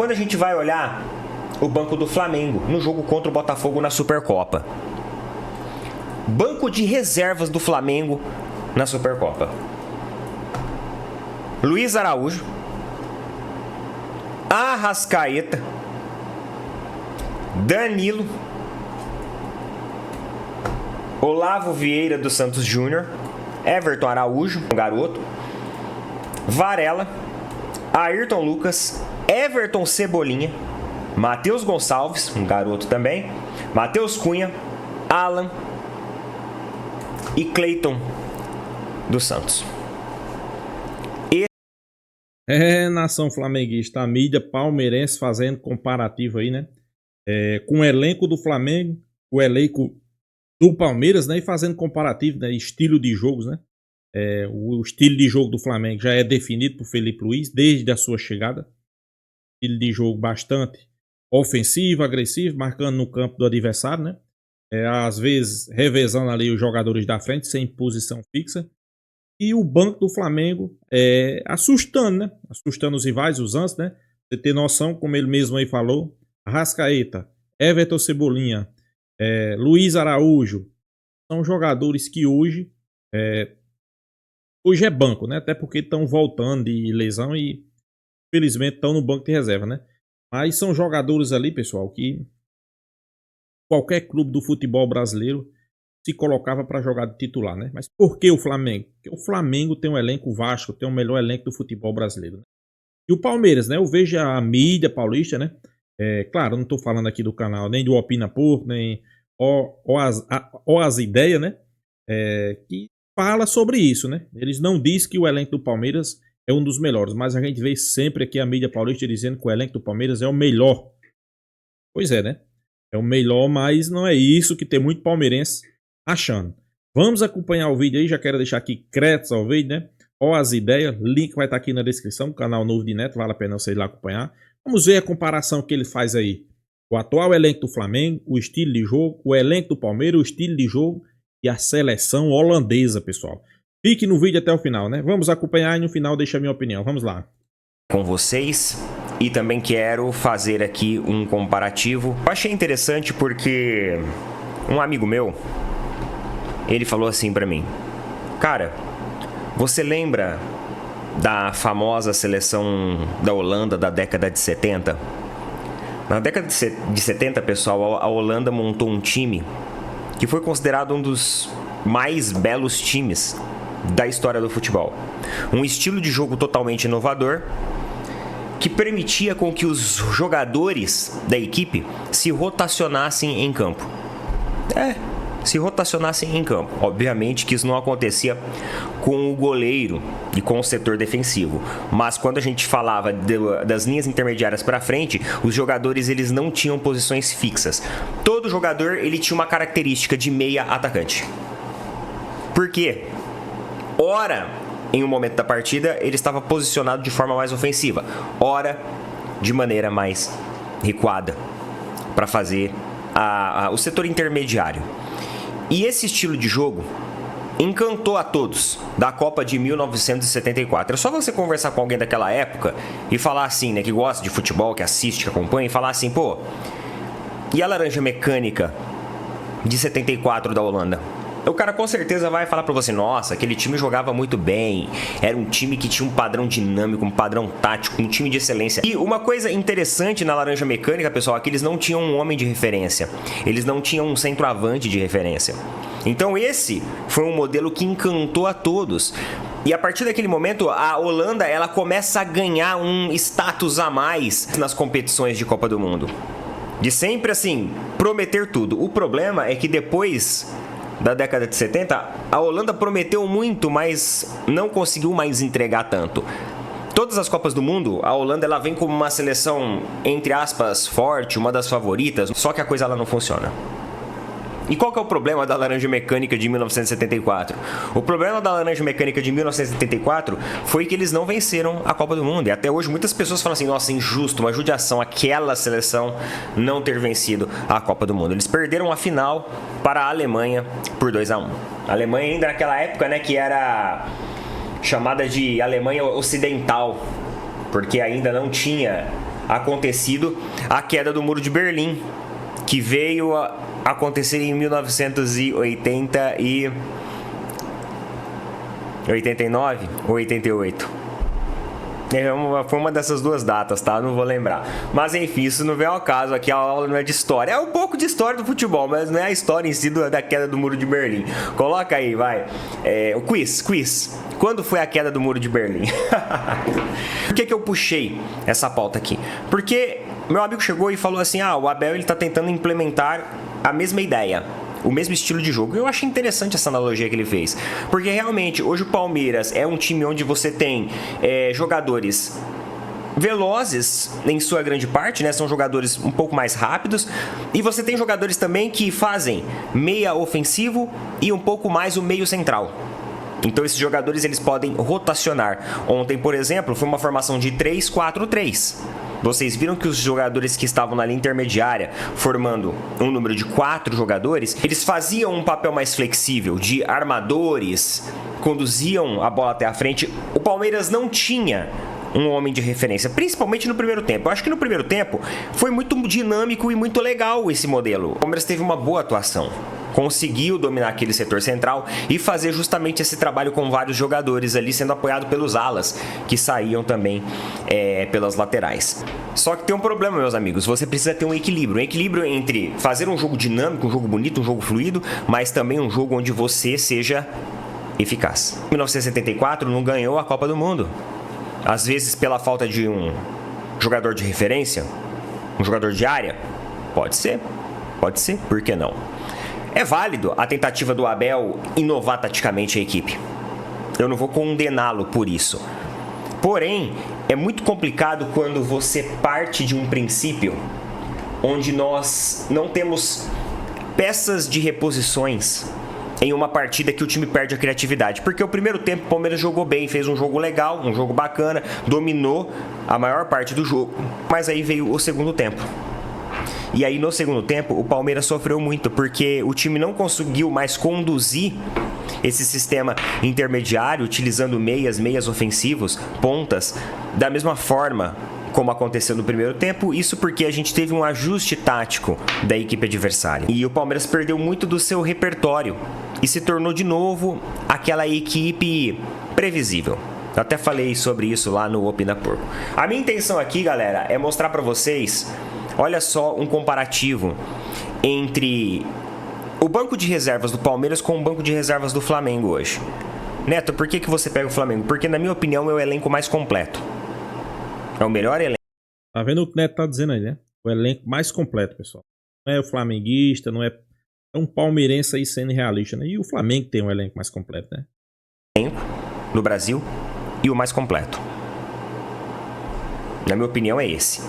quando a gente vai olhar o banco do Flamengo no jogo contra o Botafogo na Supercopa. Banco de reservas do Flamengo na Supercopa. Luiz Araújo, Arrascaeta, Danilo, Olavo Vieira dos Santos Júnior, Everton Araújo, um garoto, Varela, Ayrton Lucas, Everton Cebolinha, Matheus Gonçalves, um garoto também, Matheus Cunha, Alan e Cleiton dos Santos. Nação flamenguista, a mídia palmeirense fazendo comparativo aí, né? Com o elenco do Flamengo, o elenco do Palmeiras, né? E fazendo comparativo, né? Estilo de jogos, né? O estilo de jogo do Flamengo já é definido por Felipe Luiz desde a sua chegada. Estilo de jogo bastante ofensivo, agressivo, marcando no campo do adversário, né? Às vezes revezando ali os jogadores da frente, sem posição fixa. E o banco do Flamengo assustando, né? Assustando os rivais, os antes, né? Você ter noção, como ele mesmo aí falou, Arrascaeta, Everton Cebolinha, Luiz Araújo, são jogadores que hoje é banco, né? Até porque estão voltando de lesão e felizmente estão no banco de reserva, né? Mas são jogadores ali, pessoal, que qualquer clube do futebol brasileiro se colocava para jogar de titular, né? Mas por que o Flamengo? Porque o Flamengo tem um elenco vasto, tem o melhor elenco do futebol brasileiro, né? E o Palmeiras, né? Eu vejo a mídia paulista, né? Claro, eu não estou falando aqui do canal nem do Opina Porco, nem as ideias, né? Que fala sobre isso, né? Eles não dizem que o elenco do Palmeiras é um dos melhores, mas a gente vê sempre aqui a mídia paulista dizendo que o elenco do Palmeiras é o melhor. Pois é, né? É o melhor, mas não é isso que tem muito palmeirense achando. Vamos acompanhar o vídeo aí, já quero deixar aqui créditos ao vídeo, né? Ó as ideias, link vai estar aqui na descrição, canal novo de Neto, vale a pena você ir lá acompanhar. Vamos ver a comparação que ele faz aí. O atual elenco do Flamengo, o estilo de jogo, o elenco do Palmeiras, o estilo de jogo e a seleção holandesa, pessoal. Fique no vídeo até o final, né? Vamos acompanhar e no final deixa a minha opinião. Vamos lá. Com vocês, e também quero fazer aqui um comparativo. Eu achei interessante porque um amigo meu, ele falou assim pra mim: cara, você lembra da famosa seleção da Holanda da década de 70? Na década de 70, pessoal, a Holanda montou um time que foi considerado um dos mais belos times da história do futebol. Um estilo de jogo totalmente inovador que permitia com que os jogadores da equipe se rotacionassem em campo. Se rotacionassem em campo. Obviamente que isso não acontecia com o goleiro e com o setor defensivo. Mas quando a gente falava das linhas intermediárias para frente, os jogadores eles não tinham posições fixas. Todo jogador ele tinha uma característica de meia atacante. Por quê? Ora, em um momento da partida, ele estava posicionado de forma mais ofensiva. Ora, de maneira mais recuada, para fazer o setor intermediário. E esse estilo de jogo encantou a todos da Copa de 1974. É só você conversar com alguém daquela época e falar assim, né, que gosta de futebol, que assiste, que acompanha, e falar assim, pô, e a laranja mecânica de 74 da Holanda? O cara com certeza vai falar pra você, nossa, aquele time jogava muito bem, era um time que tinha um padrão dinâmico, um padrão tático, um time de excelência. E uma coisa interessante na laranja mecânica, pessoal, é que eles não tinham um homem de referência, eles não tinham um centroavante de referência. Então esse foi um modelo que encantou a todos. E a partir daquele momento, a Holanda ela começa a ganhar um status a mais nas competições de Copa do Mundo. De sempre, assim, prometer tudo. O problema é que depois da década de 70, a Holanda prometeu muito, mas não conseguiu mais entregar tanto. Todas as Copas do Mundo, a Holanda ela vem como uma seleção, entre aspas, forte, uma das favoritas, só que a coisa ela não funciona. E qual que é o problema da laranja mecânica de 1974? O problema da laranja mecânica de 1974 foi que eles não venceram a Copa do Mundo. E até hoje muitas pessoas falam assim, nossa, injusto, uma judiação aquela seleção não ter vencido a Copa do Mundo. Eles perderam a final para a Alemanha por 2-1. A Alemanha ainda naquela época, né, que era chamada de Alemanha Ocidental, porque ainda não tinha acontecido a queda do Muro de Berlim, que veio a acontecer em 1989 ou 88. Foi uma dessas duas datas, tá? Não vou lembrar. Mas enfim, isso não vem ao caso. Aqui a aula não é de história. É um pouco de história do futebol, mas não é a história em si da queda do Muro de Berlim. Coloca aí, vai. O quiz. Quando foi a queda do Muro de Berlim? Por que eu puxei essa pauta aqui? Porque meu amigo chegou e falou assim: o Abel ele tá tentando implementar a mesma ideia, o mesmo estilo de jogo. Eu achei interessante essa analogia que ele fez, porque realmente hoje o Palmeiras é um time onde você tem jogadores velozes em sua grande parte, né? São jogadores um pouco mais rápidos, e você tem jogadores também que fazem meia ofensivo e um pouco mais o meio central. Então esses jogadores eles podem rotacionar. Ontem, por exemplo, foi uma formação de 3-4-3. Vocês viram que os jogadores que estavam na linha intermediária, formando um número de 4 jogadores, eles faziam um papel mais flexível, de armadores, conduziam a bola até a frente. O Palmeiras não tinha um homem de referência, principalmente no primeiro tempo. Eu acho que no primeiro tempo foi muito dinâmico e muito legal esse modelo. O Palmeiras teve uma boa atuação, conseguiu dominar aquele setor central e fazer justamente esse trabalho com vários jogadores ali, sendo apoiado pelos alas, que saíam também pelas laterais. Só que tem um problema, meus amigos, você precisa ter um equilíbrio entre fazer um jogo dinâmico, um jogo bonito, um jogo fluido, mas também um jogo onde você seja eficaz. Em 1974 não ganhou a Copa do Mundo, às vezes pela falta de um jogador de referência, um jogador de área. Pode ser, por que não? É válido a tentativa do Abel inovar taticamente a equipe. Eu não vou condená-lo por isso. Porém, é muito complicado quando você parte de um princípio onde nós não temos peças de reposições em uma partida que o time perde a criatividade. Porque o primeiro tempo o Palmeiras jogou bem, fez um jogo legal, um jogo bacana, dominou a maior parte do jogo. Mas aí veio o segundo tempo. E aí no segundo tempo o Palmeiras sofreu muito, porque o time não conseguiu mais conduzir esse sistema intermediário, utilizando meias ofensivos, pontas, da mesma forma como aconteceu no primeiro tempo. Isso porque a gente teve um ajuste tático da equipe adversária. E o Palmeiras perdeu muito do seu repertório e se tornou de novo aquela equipe previsível. Eu até falei sobre isso lá no Opina Porco. A minha intenção aqui, galera, é mostrar pra vocês, olha só, um comparativo entre o banco de reservas do Palmeiras com o banco de reservas do Flamengo hoje. Neto, por que você pega o Flamengo? Porque, na minha opinião, é o elenco mais completo. É o melhor elenco. Tá vendo o que o Neto tá dizendo aí, né? O elenco mais completo, pessoal. Não é o flamenguista, não é um palmeirense aí sendo realista, né? E o Flamengo tem um elenco mais completo, né? Elenco no Brasil e o mais completo. Na minha opinião, é esse.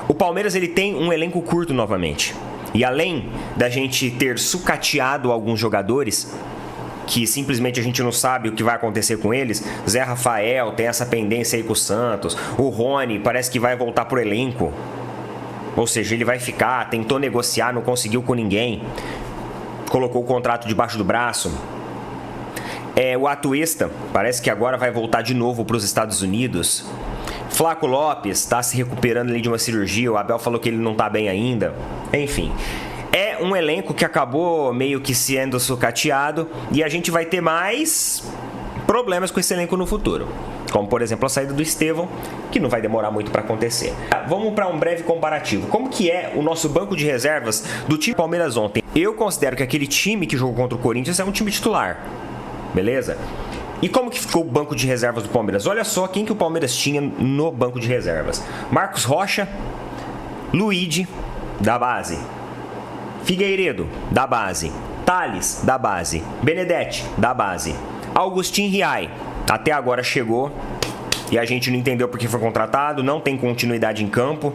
O Palmeiras ele tem um elenco curto novamente. E além da gente ter sucateado alguns jogadores, que simplesmente a gente não sabe o que vai acontecer com eles, Zé Rafael tem essa pendência aí com o Santos, o Rony parece que vai voltar pro elenco. Ou seja, ele vai ficar, tentou negociar, não conseguiu com ninguém, colocou o contrato debaixo do braço. O Atuesta parece que agora vai voltar de novo para os Estados Unidos. Flaco Lopes está se recuperando ali de uma cirurgia, o Abel falou que ele não está bem ainda. Enfim, é um elenco que acabou meio que sendo sucateado e a gente vai ter mais problemas com esse elenco no futuro. Como, por exemplo, a saída do Estevão, que não vai demorar muito para acontecer. Vamos para um breve comparativo. Como que é o nosso banco de reservas do time Palmeiras ontem? Eu considero que aquele time que jogou contra o Corinthians é um time titular. Beleza? E como que ficou o banco de reservas do Palmeiras? Olha só quem que o Palmeiras tinha no banco de reservas. Marcos Rocha, Luigi, da base. Figueiredo, da base. Thales, da base. Benedetti, da base. Augustin Riai, até agora chegou e a gente não entendeu porque foi contratado, não tem continuidade em campo.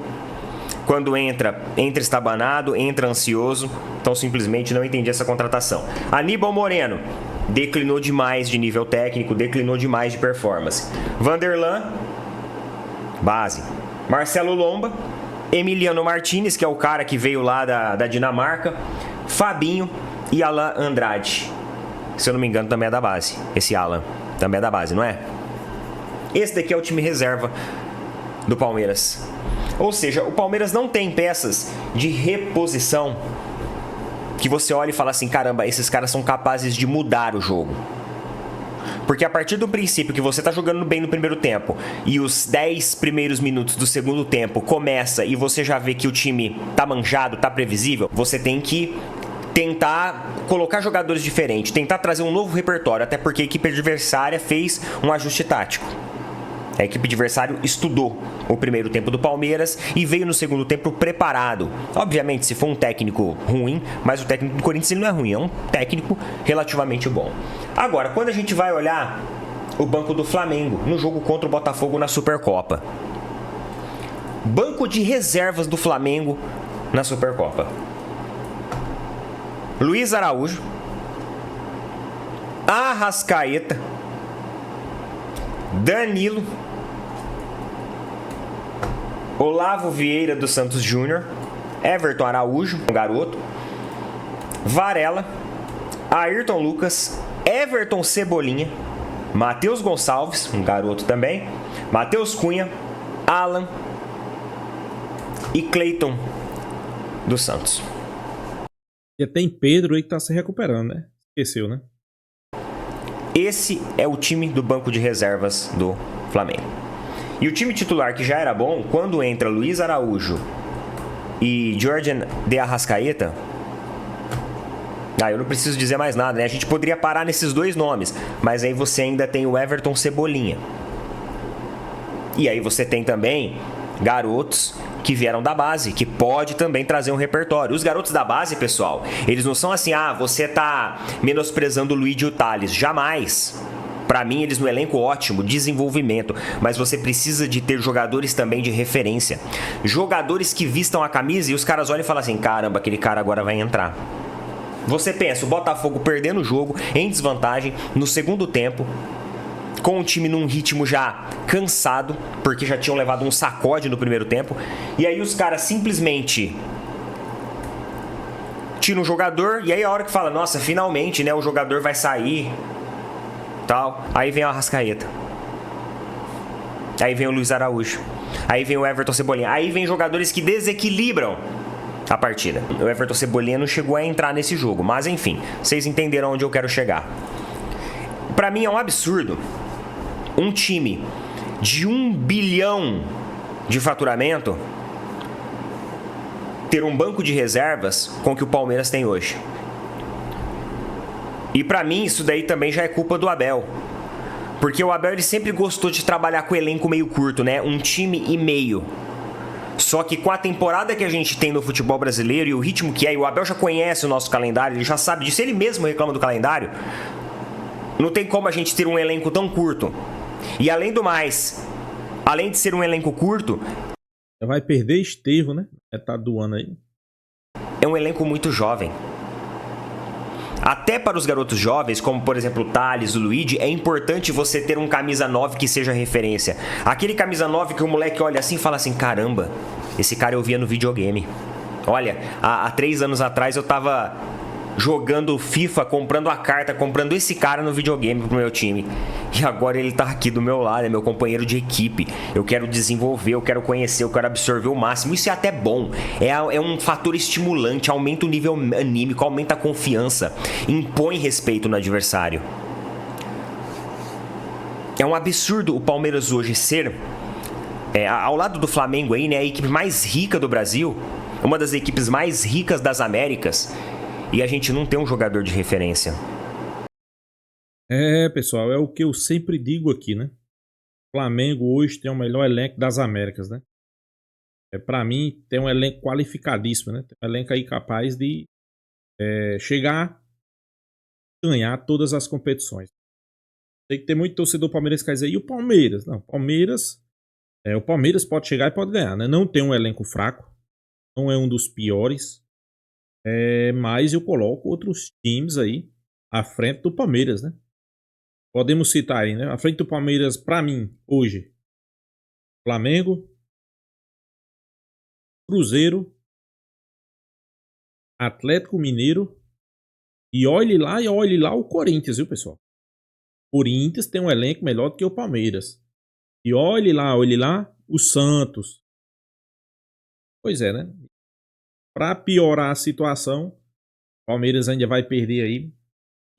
Quando entra estabanado, entra ansioso. Então simplesmente não entendi essa contratação. Aníbal Moreno declinou demais de nível técnico, declinou demais de performance. Vanderlan, base. Marcelo Lomba, Emiliano Martinez, que é o cara que veio lá da Dinamarca, Fabinho e Alan Andrade. Se eu não me engano, também é da base. Esse Alan também é da base, não é? Esse daqui é o time reserva do Palmeiras. Ou seja, o Palmeiras não tem peças de reposição que você olha e fala assim, caramba, esses caras são capazes de mudar o jogo. Porque a partir do princípio que você tá jogando bem no primeiro tempo e os 10 primeiros minutos do segundo tempo começa e você já vê que o time tá manjado, tá previsível, você tem que tentar colocar jogadores diferentes, tentar trazer um novo repertório, até porque a equipe adversária fez um ajuste tático. A equipe adversária estudou o primeiro tempo do Palmeiras e veio no segundo tempo preparado. Obviamente, se for um técnico ruim, mas o técnico do Corinthians ele não é ruim, é um técnico relativamente bom. Agora, quando a gente vai olhar o banco do Flamengo no jogo contra o Botafogo na Supercopa. Banco de reservas do Flamengo na Supercopa. Luiz Araújo, Arrascaeta, Danilo, Olavo Vieira dos Santos Júnior, Everton Araújo, um garoto, Varela, Ayrton Lucas, Everton Cebolinha, Matheus Gonçalves, um garoto também, Matheus Cunha, Alan e Cleiton dos Santos. E tem Pedro aí que tá se recuperando, né? Esqueceu, né? Esse é o time do banco de reservas do Flamengo. E o time titular, que já era bom, quando entra Luiz Araújo e Jordan de Arrascaeta, eu não preciso dizer mais nada, né? A gente poderia parar nesses dois nomes, mas aí você ainda tem o Everton Cebolinha. E aí você tem também garotos que vieram da base, que pode também trazer um repertório. Os garotos da base, pessoal, eles não são assim, você tá menosprezando o Luigi e o Thales. Jamais. Pra mim, eles no elenco, ótimo, desenvolvimento. Mas você precisa de ter jogadores também de referência. Jogadores que vistam a camisa e os caras olham e falam assim, caramba, aquele cara agora vai entrar. Você pensa, o Botafogo perdendo o jogo, em desvantagem, no segundo tempo, com o time num ritmo já cansado, porque já tinham levado um sacode no primeiro tempo, e aí os caras simplesmente tiram um jogador, e aí a hora que fala, nossa, finalmente, né, o jogador vai sair, tal, aí vem o Arrascaeta, aí vem o Luiz Araújo, aí vem o Everton Cebolinha, aí vem jogadores que desequilibram a partida. O Everton Cebolinha não chegou a entrar nesse jogo, mas enfim, vocês entenderam onde eu quero chegar. Pra mim é um absurdo um time de 1 bilhão de faturamento ter um banco de reservas com o que o Palmeiras tem hoje. E pra mim isso daí também já é culpa do Abel. Porque o Abel ele sempre gostou de trabalhar com elenco meio curto, né? Um time e meio. Só que com a temporada que a gente tem no futebol brasileiro e o ritmo que é, e o Abel já conhece o nosso calendário, ele já sabe disso, ele mesmo reclama do calendário, não tem como a gente ter um elenco tão curto. E além do mais, além de ser um elenco curto, vai perder Estevão, né? Metade do ano aí. É um elenco muito jovem. Até para os garotos jovens, como por exemplo o Thales, o Luigi, é importante você ter um camisa 9 que seja referência. Aquele camisa 9 que o moleque olha assim e fala assim, caramba, esse cara eu via no videogame. Olha, há 3 anos atrás eu tava jogando FIFA, comprando a carta, comprando esse cara no videogame pro meu time. E agora ele tá aqui do meu lado, é meu companheiro de equipe. Eu quero desenvolver, eu quero conhecer, eu quero absorver o máximo. Isso é até bom. É um fator estimulante, aumenta o nível anímico, aumenta a confiança, impõe respeito no adversário. É um absurdo o Palmeiras hoje ser, ao lado do Flamengo aí, né, a equipe mais rica do Brasil, uma das equipes mais ricas das Américas, e a gente não tem um jogador de referência. Pessoal, é o que eu sempre digo aqui, né? O Flamengo hoje tem o melhor elenco das Américas, né? Pra mim, tem um elenco qualificadíssimo, né? Tem um elenco aí capaz de chegar, ganhar todas as competições. Tem que ter muito torcedor palmeirense que quer dizer, e o Palmeiras? Não, o Palmeiras pode chegar e pode ganhar, né? Não tem um elenco fraco, não é um dos piores. Mas eu coloco outros times aí à frente do Palmeiras, né? Podemos citar aí, né? À frente do Palmeiras, pra mim, hoje, Flamengo, Cruzeiro, Atlético Mineiro e olhe lá o Corinthians, viu, pessoal? O Corinthians tem um elenco melhor do que o Palmeiras. E olhe lá o Santos. Pois é, né? Para piorar a situação, o Palmeiras ainda vai perder aí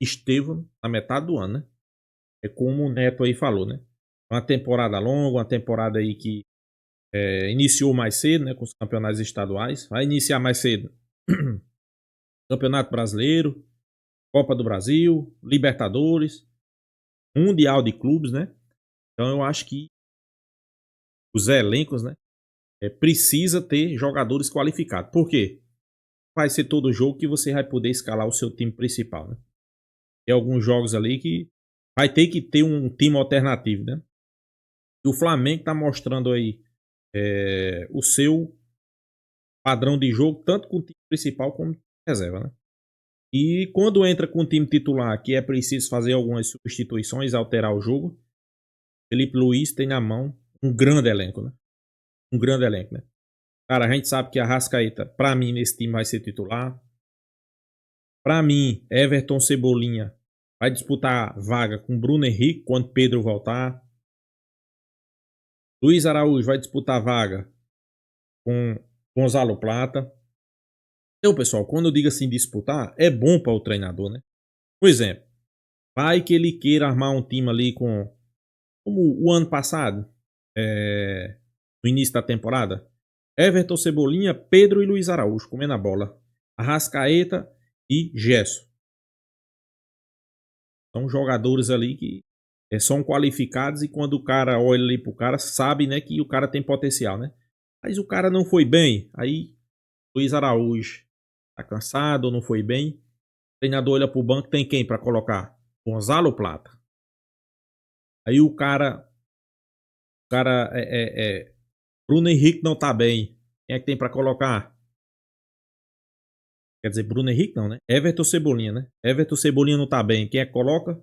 Estevão na metade do ano, né? É como o Neto aí falou, né? Uma temporada longa, uma temporada aí que iniciou mais cedo, né? Com os campeonatos estaduais. Vai iniciar mais cedo Campeonato Brasileiro, Copa do Brasil, Libertadores, Mundial de Clubes, né? Então eu acho que os elencos, né? Precisa ter jogadores qualificados. Por quê? Vai ser todo jogo que você vai poder escalar o seu time principal, né? Tem alguns jogos ali que vai ter que ter um time alternativo, né? E o Flamengo tá mostrando aí o seu padrão de jogo, tanto com o time principal como com reserva, né? E quando entra com o time titular, que é preciso fazer algumas substituições, alterar o jogo, Felipe Luiz tem na mão um grande elenco, né? Um grande elenco, né? Cara, a gente sabe que a Arrascaeta, pra mim, nesse time vai ser titular. Pra mim, Everton Cebolinha vai disputar vaga com Bruno Henrique quando Pedro voltar. Luiz Araújo vai disputar vaga com Gonzalo Plata. Então, pessoal, quando eu digo assim disputar, é bom para o treinador, né? Por exemplo, vai que ele queira armar um time ali como o ano passado, no início da temporada. Everton Cebolinha, Pedro e Luiz Araújo comendo a bola. Arrascaeta e Gerson. São jogadores ali que são qualificados e quando o cara olha ali pro cara, sabe, né, que o cara tem potencial, né? Mas o cara não foi bem, aí Luiz Araújo tá cansado ou não foi bem. O treinador olha pro banco, tem quem para colocar? Gonzalo Plata. Aí o cara Bruno Henrique não tá bem. Quem é que tem para colocar? Quer dizer, Bruno Henrique não, né? Everton Cebolinha, né? Everton Cebolinha não tá bem. Quem é que coloca?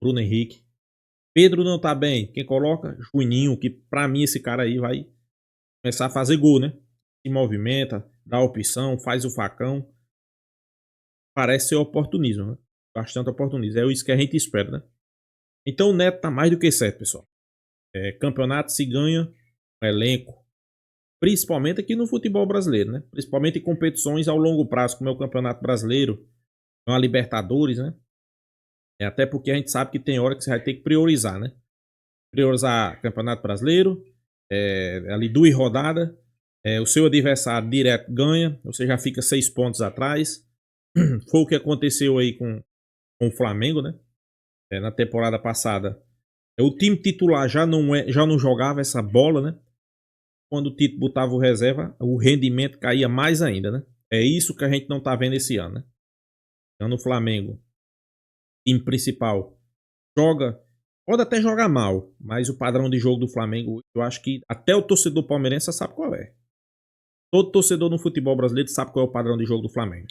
Bruno Henrique. Pedro não tá bem. Quem coloca? Juninho, que pra mim esse cara aí vai começar a fazer gol, né? Se movimenta, dá opção, faz o facão. Parece ser oportunismo, né? Bastante oportunismo. É isso que a gente espera, né? Então o Neto tá mais do que certo, pessoal. Campeonato se ganha com elenco. Principalmente aqui no futebol brasileiro, né? Principalmente em competições ao longo prazo, como é o Campeonato Brasileiro, uma Libertadores, né? Até porque a gente sabe que tem hora que você vai ter que priorizar, né? Priorizar Campeonato Brasileiro, ali 2 rodadas, o seu adversário direto ganha, você já fica 6 pontos atrás. Foi o que aconteceu aí com o Flamengo, né? Na temporada passada. O time titular já não jogava essa bola, né? Quando o Tito botava o reserva, o rendimento caía mais ainda, né? É isso que a gente não tá vendo esse ano, né? Então no Flamengo, time principal joga, pode até jogar mal, mas o padrão de jogo do Flamengo, eu acho que até o torcedor palmeirense sabe qual é. Todo torcedor no futebol brasileiro sabe qual é o padrão de jogo do Flamengo.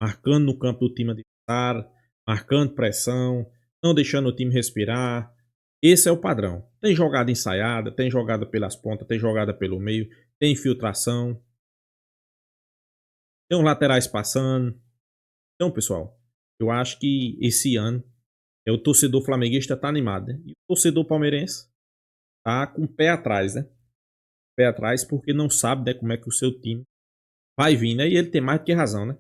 Marcando no campo do time adversário, marcando pressão, não deixando o time respirar. Esse é o padrão. Tem jogada ensaiada, tem jogada pelas pontas, tem jogada pelo meio, tem infiltração, tem uns laterais passando. Então, pessoal, eu acho que esse ano o torcedor flamenguista tá animado, né? E o torcedor palmeirense tá com o pé atrás, né? Pé atrás porque não sabe, né, como é que o seu time vai vir, né? E ele tem mais do que razão, né?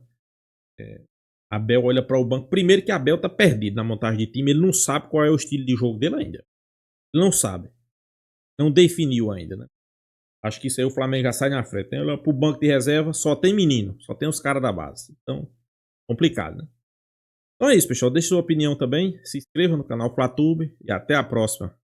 Abel olha para o banco. Primeiro que Abel tá perdido na montagem de time, ele não sabe qual é o estilo de jogo dele ainda. Ele não sabe. Não definiu ainda, né? Acho que isso aí o Flamengo já sai na frente. Né? Olha pro banco de reserva, só tem menino, só tem os caras da base. Então, complicado, né? Então é isso, pessoal. Deixe sua opinião também. Se inscreva no canal Flatube e até a próxima.